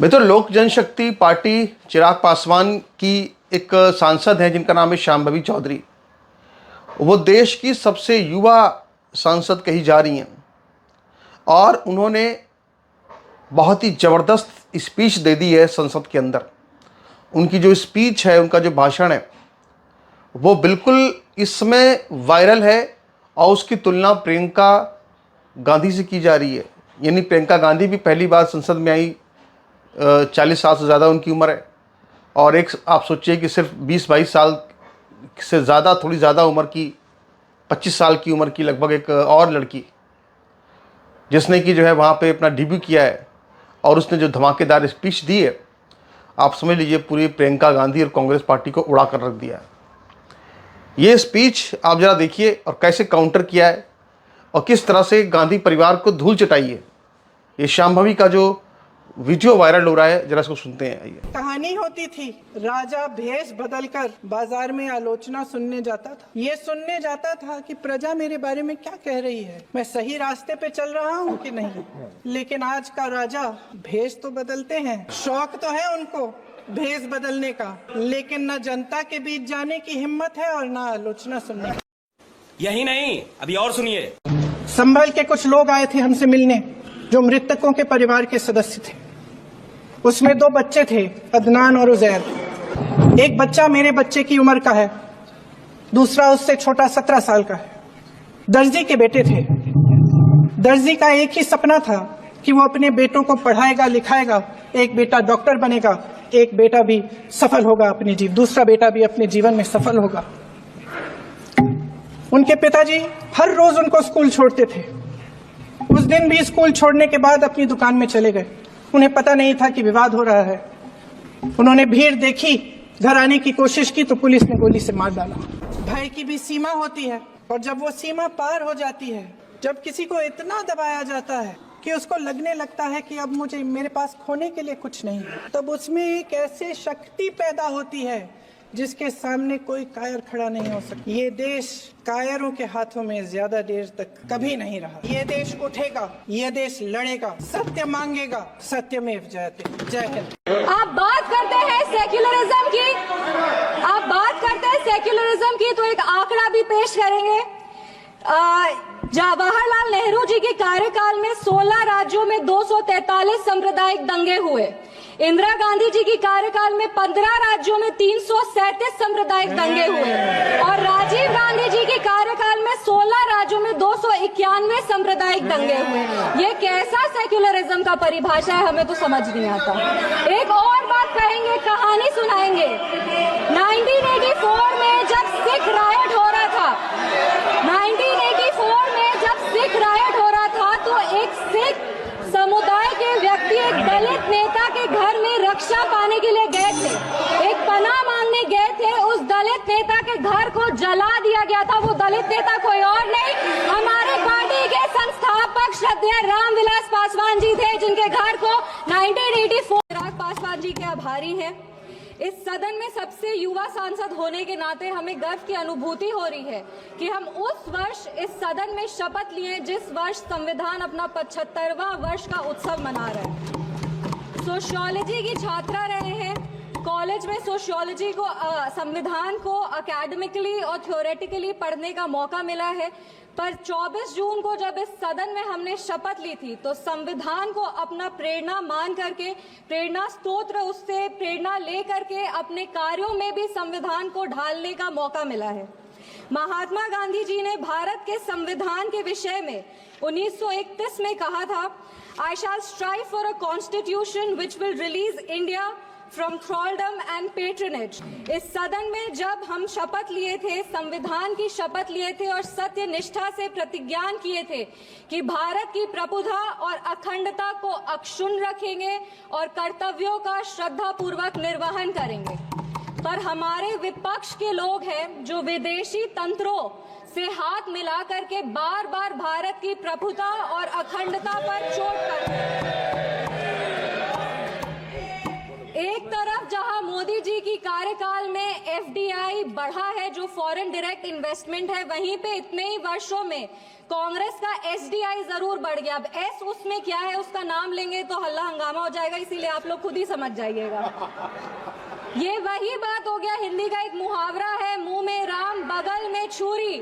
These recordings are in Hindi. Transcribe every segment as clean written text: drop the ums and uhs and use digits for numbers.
मित्रों, लोक जनशक्ति पार्टी चिराग पासवान की एक सांसद हैं जिनका नाम है शांभवी चौधरी। वो देश की सबसे युवा सांसद कही जा रही हैं और उन्होंने बहुत ही ज़बरदस्त स्पीच दे दी है संसद के अंदर। उनकी जो स्पीच है, उनका जो भाषण है, वो बिल्कुल इस समय वायरल है और उसकी तुलना प्रियंका गांधी से की जा रही है। यानी प्रियंका गांधी भी पहली बार संसद में आई, 40 साल से ज़्यादा उनकी उम्र है, और एक आप सोचिए कि सिर्फ 20-22 साल से ज़्यादा, थोड़ी ज़्यादा उम्र की, 25 साल की उम्र की लगभग एक और लड़की, जिसने कि जो है वहाँ पे अपना डेब्यू किया है और उसने जो धमाकेदार स्पीच दी है, आप समझ लीजिए पूरी प्रियंका गांधी और कांग्रेस पार्टी को उड़ा कर रख दिया है। ये स्पीच आप ज़रा देखिए और कैसे काउंटर किया है और किस तरह से गांधी परिवार को धूल चटाई है। ये शांभवी का जो वीडियो वायरल हो रहा है, जरा इसको सुनते हैं। आइए। कहानी होती थी, राजा भेष बदलकर बाजार में आलोचना सुनने जाता था। ये सुनने जाता था कि प्रजा मेरे बारे में क्या कह रही है, मैं सही रास्ते पे चल रहा हूँ कि नहीं। लेकिन आज का राजा भेष तो बदलते हैं, शौक तो है उनको भेष बदलने का, लेकिन न जनता के बीच जाने की हिम्मत है और न आलोचना सुनने की। यही नहीं, अभी और सुनिए। संभल के कुछ लोग आए थे हमसे मिलने, जो मृतकों के परिवार के सदस्य थे। उसमें 2 बच्चे थे, अदनान और उजैर। एक बच्चा मेरे बच्चे की उम्र का है, दूसरा उससे छोटा 17 साल का है। दर्जी के बेटे थे। दर्जी का एक ही सपना था कि वो अपने बेटों को पढ़ाएगा लिखाएगा, एक बेटा डॉक्टर बनेगा, एक बेटा भी सफल होगा दूसरा बेटा भी अपने जीवन में सफल होगा। उनके पिताजी हर रोज उनको स्कूल छोड़ते थे। उस दिन भी स्कूल छोड़ने के बाद अपनी दुकान में चले गए। उन्हें पता नहीं था कि विवाद हो रहा है। उन्होंने भीड़ देखी, घर आने की कोशिश की तो पुलिस ने गोली से मार डाला। भय की भी सीमा होती है, और जब वो सीमा पार हो जाती है, जब किसी को इतना दबाया जाता है कि उसको लगने लगता है कि अब मेरे पास खोने के लिए कुछ नहीं है, तब उसमें एक ऐसी शक्ति पैदा होती है जिसके सामने कोई कायर खड़ा नहीं हो सकता। ये देश कायरों के हाथों में ज्यादा देर तक कभी नहीं रहा। ये देश उठेगा, ये देश लड़ेगा, सत्य मांगेगा, सत्यमेव जयते। जय हिंद। आप बात करते हैं सेक्युलरिज्म की, तो एक आंकड़ा भी पेश करेंगे। जवाहरलाल नेहरू जी के कार्यकाल में 16 राज्यों में 243 सांप्रदायिक दंगे हुए। इंदिरा गांधी जी की कार्यकाल में 15 राज्यों में 337 सांप्रदायिक दंगे हुए और राजीव गांधी जी के कार्यकाल में 16 राज्यों में 291 सांप्रदायिक दंगे हुए। ये कैसा सेक्युलरिज्म का परिभाषा है, हमें तो समझ नहीं आता। एक और बात कहेंगे, कहानी सुनाएंगे। 1984 में जब सिख रायट हो रहा था, 1984 में जब सिख रायट हो रहा था, तो एक सिख समुदाय के व्यक्ति एक दलित नेता के घर में रक्षा पाने के लिए गए थे, एक पनाह मांगने गए थे। उस दलित नेता के घर को जला दिया गया था। वो दलित नेता कोई और नहीं, हमारे पार्टी के संस्थापक श्रद्धेय रामविलास पासवान जी थे, जिनके घर को 1984 चिराग पासवान जी के आभारी हैं। इस सदन में सबसे युवा सांसद होने के नाते हमें गर्व की अनुभूति हो रही है कि हम उस वर्ष इस सदन में शपथ लिए जिस वर्ष संविधान अपना 75वां वर्ष का उत्सव मना रहे हैं। सोशियोलॉजी की छात्रा रहे हैं, कॉलेज में सोशियोलॉजी को, संविधान को एकेडमिकली और थ्योरेटिकली पढ़ने का मौका मिला है। पर 24 जून को जब इस सदन में हमने शपथ ली थी, तो संविधान को अपना प्रेरणा मान करके, प्रेरणा स्तोत्र, उससे प्रेरणा ले करके अपने कार्यों में भी संविधान को ढालने का मौका मिला है। महात्मा गांधी जी ने भारत के संविधान के विषय में 1931 में कहा था, I shall strive for a constitution which will release India from thralldom and patronage. इस सदन में जब हम शपथ लिए थे, संविधान की शपथ लिए थे और सत्य निष्ठा से प्रतिज्ञान किए थे कि भारत की प्रभुता और अखंडता को अक्षुण्ण रखेंगे और कर्तव्यों का श्रद्धा पूर्वक निर्वहन करेंगे। पर हमारे विपक्ष के लोग हैं जो विदेशी तंत्रों से हाथ मिला करके बार बार भारत की प्रभुता और अखंडता पर चोट करते हैं। एक तरफ जहां मोदी जी की कार्यकाल में FDI बढ़ा है, जो जो फॉरेन डायरेक्ट इन्वेस्टमेंट है, वहीं पे इतने ही वर्षों में कांग्रेस का एसडीआई जरूर बढ़ गया। अब एस उसमें क्या है, उसका नाम लेंगे तो हल्ला हंगामा हो जाएगा, इसीलिए आप लोग खुद ही समझ जाइएगा। ये वही बात हो गया, हिंदी का एक मुहावरा है, मुंह में राम बगल में छुरी,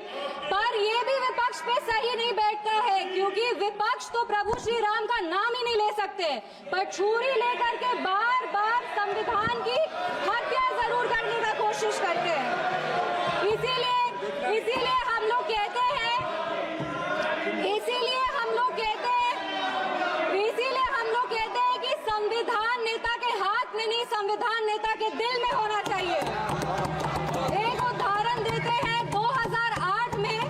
पर ये भी विपक्ष पे सही नहीं बैठता है, क्योंकि विपक्ष तो प्रभु श्री राम का नाम ही नहीं ले सकते, पर छुरी लेकर के बार बार संविधान की हत्या जरूर करने का कोशिश करते हैं। इसीलिए हम लोग कहते हैं कि संविधान नेता के हाथ में नहीं, संविधान नेता के दिल में होना चाहिए। एक उदाहरण देते हैं, 2008 में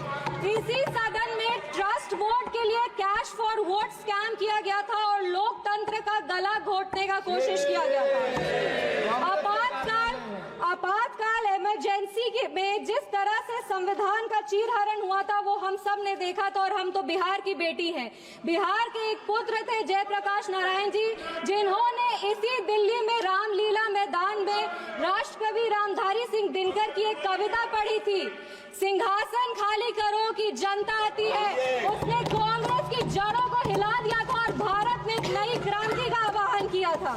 इसी सदन में ट्रस्ट बोर्ड के लिए कैश फॉर वोट स्कैम किया गया था और लोकतंत्र का गला घोटने का कोशिश किया गया था। आपातकाल इमरजेंसी में जिस तरह से संविधान का चीरहरण हुआ था वो हम सब ने देखा था, और हम तो बिहार की बेटी हैं। बिहार के एक पुत्र थे जयप्रकाश नारायण जी, जिन्होंने इसी दिल्ली में रामलीला मैदान में राष्ट्रकवि रामधारी सिंह दिनकर की एक कविता पढ़ी थी, सिंहासन खाली करो कि जनता आती है। उसने कांग्रेस की जड़ों को हिला दिया था और भारत में एक नई क्रांति का आह्वान किया था।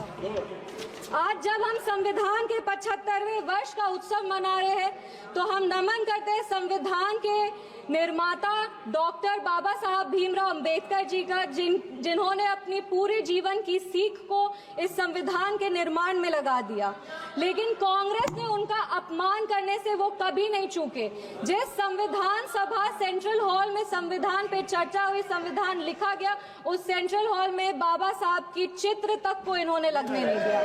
आज जब हम संविधान के 75वें वर्ष का उत्सव मना रहे हैं, तो हम नमन करते हैं संविधान के निर्माता डॉक्टर बाबा साहब भीमराव अंबेडकर जी का, जिन्होंने अपनी पूरे जीवन की सीख को इस संविधान के निर्माण में लगा दिया। लेकिन कांग्रेस ने उनका अपमान करने से वो कभी नहीं चूके। जिस संविधान सभा सेंट्रल हॉल में संविधान पे चर्चा हुई, संविधान लिखा गया, उस सेंट्रल हॉल में बाबा साहब की चित्र तक को इन्होंने लगने नहीं दिया।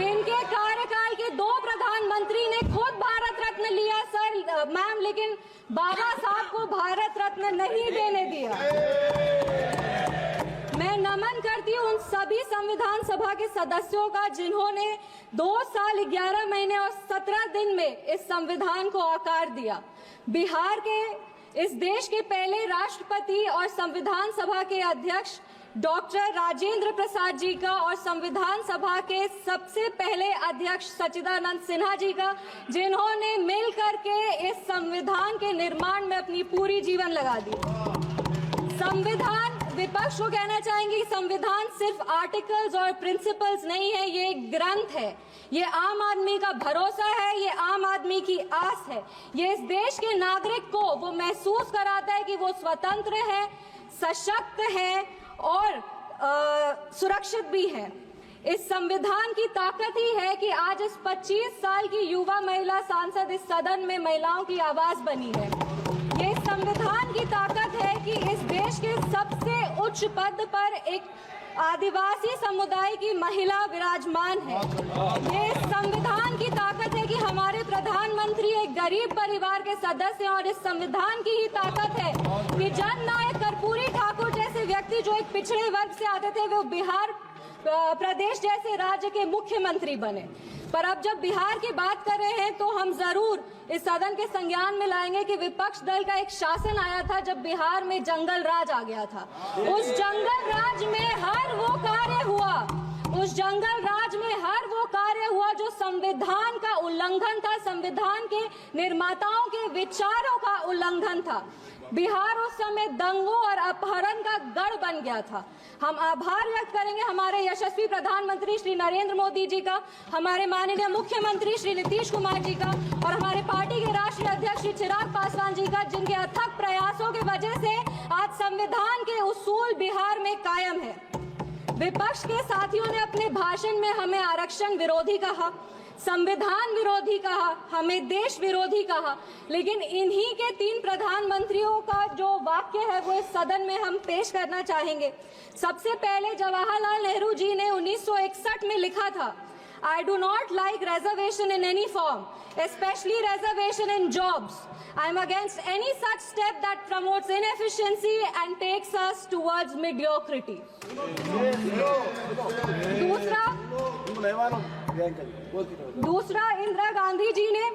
इनके कार्यकाल के 2 प्रधानमंत्री ने खुद भारत रत्न लिया सर मैम, लेकिन बाबा साहब को भारत रत्न नहीं देने दिया। मैं नमन करती हूँ उन सभी संविधान सभा के सदस्यों का, जिन्होंने 2 साल 11 महीने और 17 दिन में इस संविधान को आकार दिया। बिहार के, इस देश के पहले राष्ट्रपति और संविधान सभा के अध्यक्ष डॉक्टर राजेंद्र प्रसाद जी का, और संविधान सभा के सबसे पहले अध्यक्ष सच्चिदानंद सिन्हा जी का, जिन्होंने मिल करके इस संविधान के निर्माण में अपनी पूरी जीवन लगा दी। संविधान, विपक्ष को कहना चाहेंगे, संविधान सिर्फ आर्टिकल्स और प्रिंसिपल्स नहीं है, ये एक ग्रंथ है, ये आम आदमी का भरोसा है, ये आम आदमी की आस है। ये इस देश के नागरिक को वो महसूस कराता है कि वो स्वतंत्र है, सशक्त है और सुरक्षित भी है। इस संविधान की ताकत ही है कि आज इस 25 साल की युवा महिला सांसद इस सदन में महिलाओं की आवाज बनी है। ये संविधान की ताकत है कि इस देश के सबसे उच्च पद पर एक आदिवासी समुदाय की महिला विराजमान है। ये संविधान की ताकत है कि हमारे प्रधानमंत्री एक गरीब परिवार के सदस्य हैं, और इस संविधान की ही ताकत है कि जननायक कर्पूरी ठाकुर जैसे व्यक्ति जो एक पिछड़े वर्ग से आते थे, वो बिहार प्रदेश जैसे राज्य के मुख्यमंत्री बने। पर अब जब बिहार की बात कर रहे हैं, तो हम जरूर इस सदन के संज्ञान में लाएंगे कि विपक्ष दल का एक शासन आया था जब बिहार में जंगल राज आ गया था। उस जंगल राज में हर वो कार्य हुआ, उस जंगल राज में हर वो कार्य हुआ जो संविधान का उल्लंघन था, संविधान के निर्माताओं के विचारों का उल्लंघन था। बिहार उस समय दंगों और अपहरण का गढ़ बन गया था। हम आभार व्यक्त करेंगे हमारे यशस्वी प्रधानमंत्री श्री नरेंद्र मोदी जी का, हमारे माननीय मुख्यमंत्री श्री नीतीश कुमार जी का, और हमारे पार्टी के राष्ट्रीय अध्यक्ष श्री चिराग पासवान जी का, जिनके अथक प्रयासों की वजह से आज संविधान के उसूल बिहार में कायम है। विपक्ष के साथियों ने अपने भाषण में हमें आरक्षण विरोधी कहा, संविधान विरोधी कहा, हमें देश विरोधी कहा, लेकिन इन्हीं के 3 प्रधानमंत्रियों का जो वाक्य है वो इस सदन में हम पेश करना चाहेंगे। सबसे पहले जवाहरलाल नेहरू जी ने 1961 में लिखा था, I do not like reservation in any form, especially reservation in jobs. I am against any such step that promotes inefficiency and takes us towards mediocrity. दूसरा इंदिरा गांधी जी ने,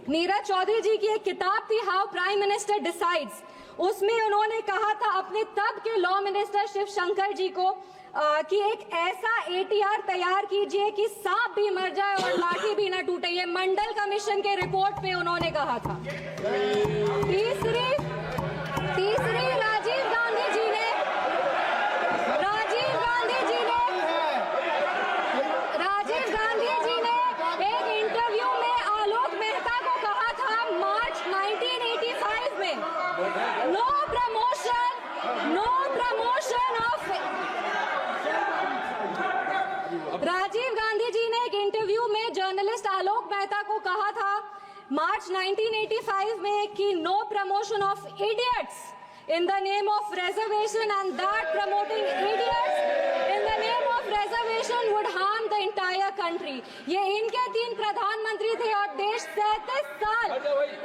नीरज चौधरी जी की एक किताब थी हाउ प्राइम मिनिस्टर डिसाइड्स, उसमें उन्होंने कहा था अपने तब के लॉ मिनिस्टर शिव शंकर जी को कि एक ऐसा ATR तैयार कीजिए कि सांप भी मर जाए और लाठी भी ना टूटे। ये मंडल कमीशन के रिपोर्ट पे उन्होंने कहा था। तीसरी राजीव गांधी जी ने एक इंटरव्यू में आलोक मेहता को कहा था मार्च 1985 में, no promotion of. Rajiv Gandhi ji ने एक इंटरव्यू में जर्नलिस्ट आलोक मेहता को कहा था मार्च 1985 में कि no promotion of idiots in the name of reservation, and that promoting idiots in the name of reservation would harm the entire country. ये इनके 3 प्रधानमंत्री थे और देश 37 साल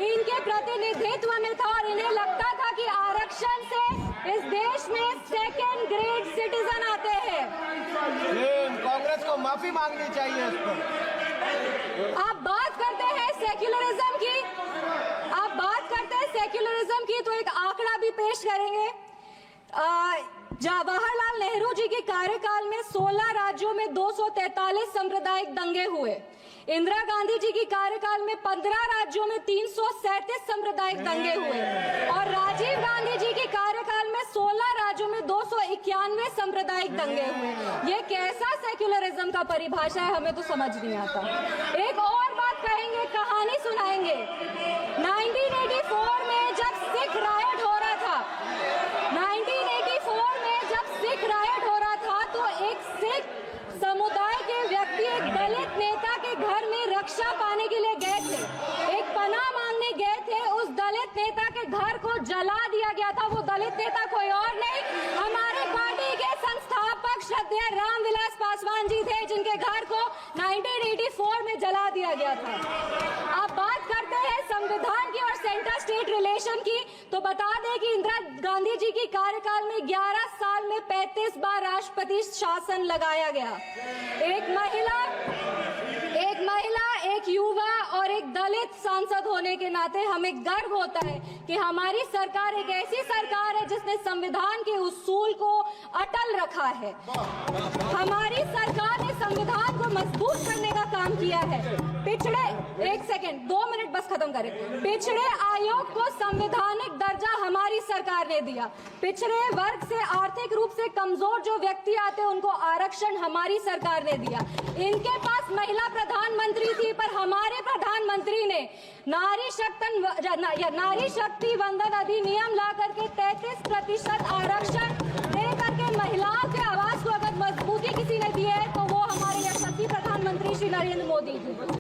इनके प्रतिनिधित्व में था और इन्हें लगता था कि आरक्षण से इस देश में 2nd ग्रेड सिटीजन आते हैं। कांग्रेस को माफी मांगनी चाहिए इस पर। आप बात करते हैं सेक्युलरिज्म की, तो एक आंकड़ा भी पेश करेंगे। जवाहरलाल नेहरू जी के कार्यकाल में 16 राज्यों में 243 सांप्रदायिक दंगे हुए। इंदिरा गांधी जी के कार्यकाल में 15 राज्यों में 337 सांप्रदायिक दंगे हुए और राजीव गांधी जी के कार्यकाल में 16 राज्यों में 291 सांप्रदायिक दंगे हुए। ये कैसा सेक्युलरिज्म का परिभाषा है, हमें तो समझ नहीं आता। एक और बात कहेंगे, कहानी सुनाएंगे। 1984 में जब सिख रायट हो रहा था, 1984 में जब सिख रायट हो रहा था तो एक सिख समुदाय के व्यक्ति एक दलित नेता के घर में रक्षा पाने के लिए गए थे, एक पनाह मांगने गए थे। उस दलित नेता के घर को जला दिया गया था। वो दलित नेता कोई और नहीं, हमारे पार्टी के संस्थापक श्रद्धेय रामविलास पासवान जी थे, जिनके घर को 1984 में जला दिया गया था। आप बात करते हैं संविधान की और सेंटर स्टेट रिलेशन की, तो बता दें कि इंदिरा गांधी जी के कार्यकाल में 11 साल में 35 बार राष्ट्रपति शासन लगाया गया। एक महिला, एक युवा और एक दलित सांसद होने के नाते हमें गर्व होता है कि हमारी सरकार एक ऐसी सरकार है जिसने संविधान के उसूल को अटल रखा है। हमारी सरकार ने संविधान को मजबूत करने का काम किया है। पिछड़े 2 मिनट बस खत्म करें। पिछड़े आयोग को संवैधानिक दर्जा हमारी सरकार ने दिया। पिछड़े वर्ग से आर्थिक रूप से कमजोर जो व्यक्ति आते हैं उनको आरक्षण हमारी सरकार ने दिया। इनके पास महिला प्रधानमंत्री थी, पर हमारे प्रधानमंत्री ने नारी शक्ति वंदन अधिनियम ला करके 33% आरक्षण दे करके महिलाओं के आवाज को अगर मजबूती किसी ने दी है तो वो हमारे यशस्वी प्रधानमंत्री श्री नरेंद्र मोदी जी।